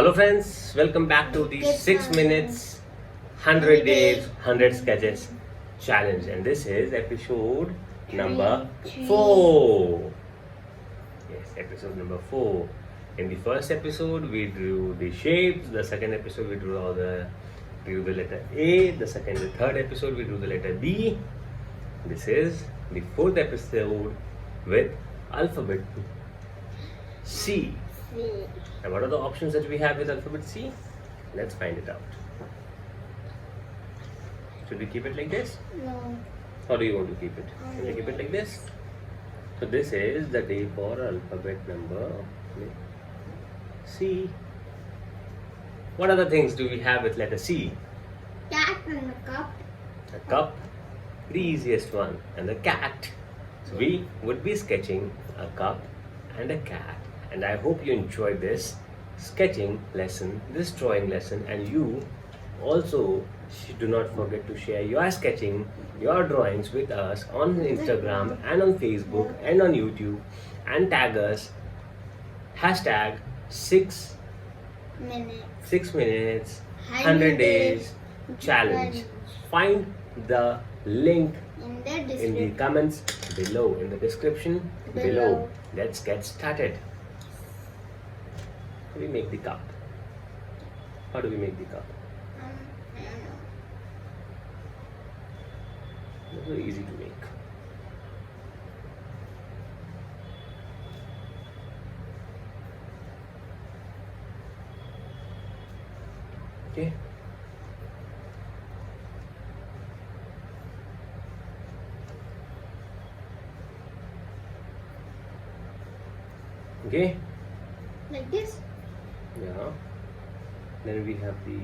Hello friends, welcome back to the 6 minutes 100 days 100 sketches challenge, and this is episode number 4. Yes, episode number 4. In the first episode we drew the shapes, the second episode we drew the letter A, the third episode we drew the letter B. This is the fourth episode with alphabet C. And what are the options that we have with alphabet C? Let's find it out. Should we keep it like this? No. How do you want to keep it? Can you keep it like this? So this is the day for alphabet number C. What other things do we have with letter C? Cat and a cup. A cup, the easiest one, and the cat. So we would be sketching a cup and a cat. And I hope you enjoyed this sketching lesson, this drawing lesson, and you also do not forget to share your sketching, your drawings with us on Instagram and on Facebook and on YouTube, and tag us hashtag 6 minutes 100 days challenge. Find the link in the comments below, in the description below. Let's get started. How do we make the cup? How do we make the cup? I don't know. It's very easy to make. Okay. Okay. Like this? Yeah. Then we have the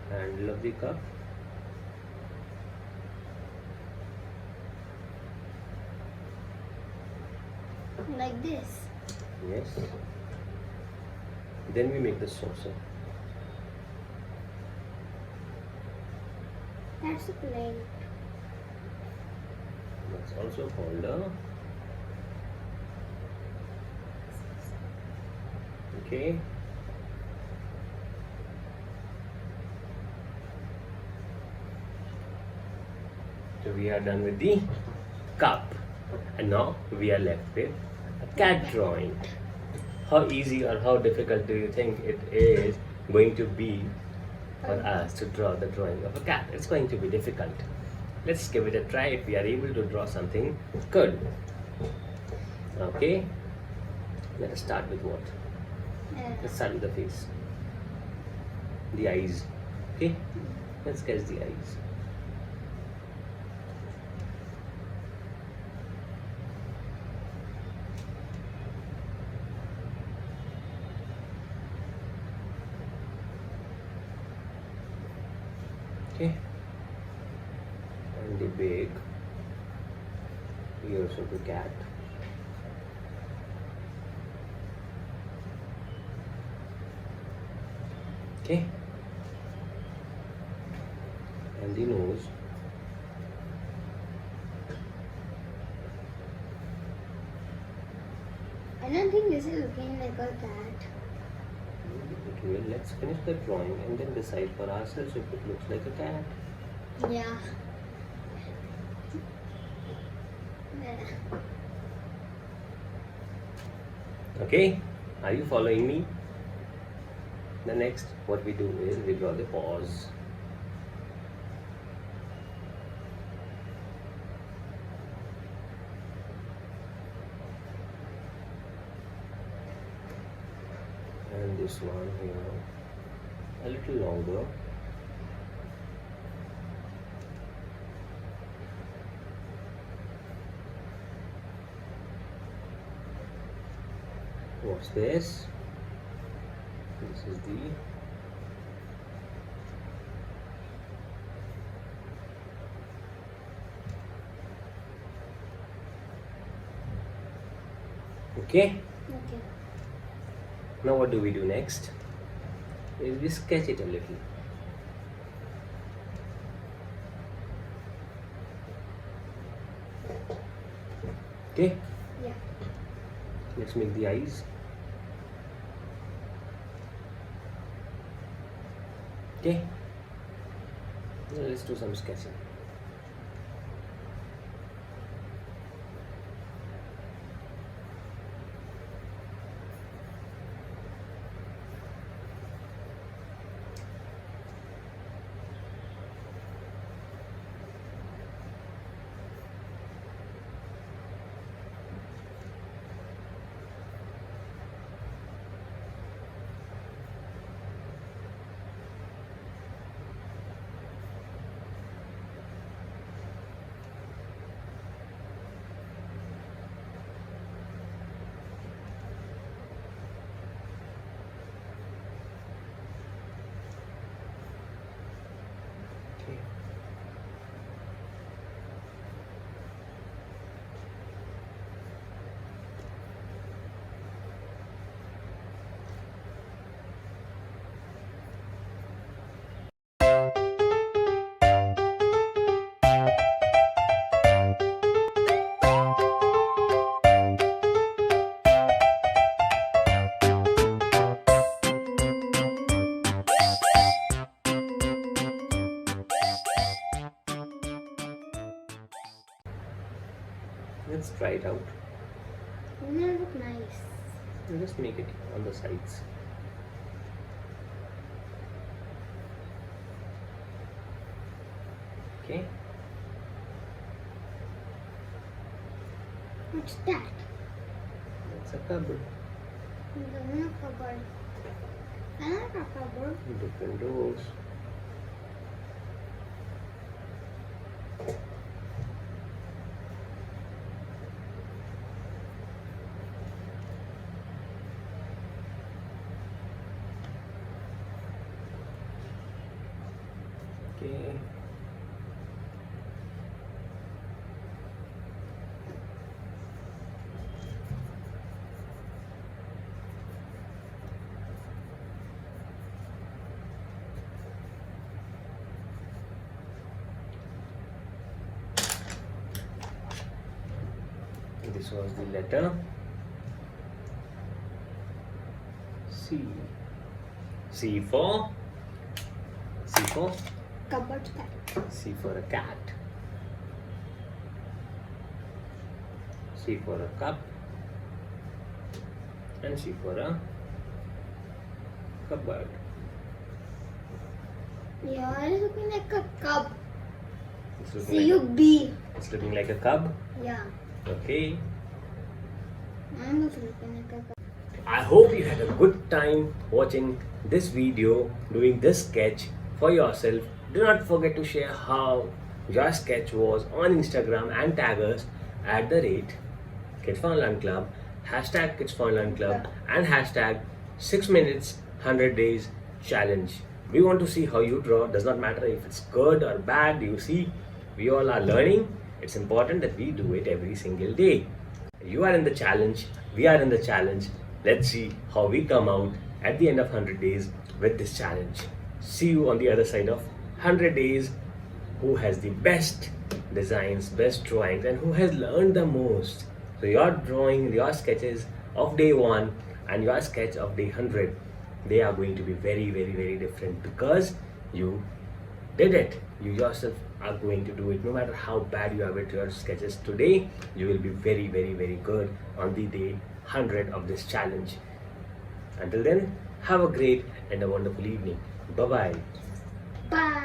handle of the cup. Like this. Yes. Then we make the saucer. That's a plate. That's also called a. Okay. So we are done with the cup, and now we are left with a cat drawing. How easy or how difficult do you think it is going to be for us to draw the drawing of a cat? It's going to be difficult. Let's give it a try if we are able to draw something good. Okay. Let us start with what? Let's start with the face. The eyes. Okay? Let's sketch the eyes. Okay? And the big ears of the cat. Okay, and the nose. I don't think this is looking like a cat. It will. Let's finish the drawing and then decide for ourselves if it looks like a cat. Yeah. Okay, are you following me? The next, what we do is we draw the paws. And this one here, a little longer. What's this? This is the okay. Okay. Now what do we do next? Is we sketch it a little. Okay. Yeah. Let's make the eyes. Okay, now let's do some sketching. Okay. Let's try it out. Doesn't it look nice? And just make it on the sides. Okay. What's that? That's a cupboard. It doesn't look cupboard. I like a cupboard. Different doors. Okay. This was the letter C. C for Cupboard cat. C for a cat. C for a cup. And C for a cupboard. Yeah, it's looking like a cub. It's looking C-U-B. it's looking like a cub. Yeah. Okay. I'm also looking like a cub. I hope you had a good time watching this video, doing this sketch for yourself. Do not forget to share how your sketch was on Instagram and tag us at the rate Kids Fun Learn Club, hashtag Kids Fun Learn Club, and hashtag 6 minutes 100 days challenge. We want to see how you draw. Does not matter if it's good or bad. You see, we all are learning. It's important that we do it every single day. You are in the challenge. We are in the challenge. Let's see how we come out at the end of 100 days with this challenge. See you on the other side of 100 days. Who has the best designs, best drawings, and who has learned the most. So your drawing, your sketches of day 1 and your sketch of day 100, they are going to be very, very, very different because you did it. You yourself are going to do it. No matter how bad you are with your sketches today, you will be very, very, very good on the day 100 of this challenge. Until then, have a great and a wonderful evening. Bye-bye. Bye.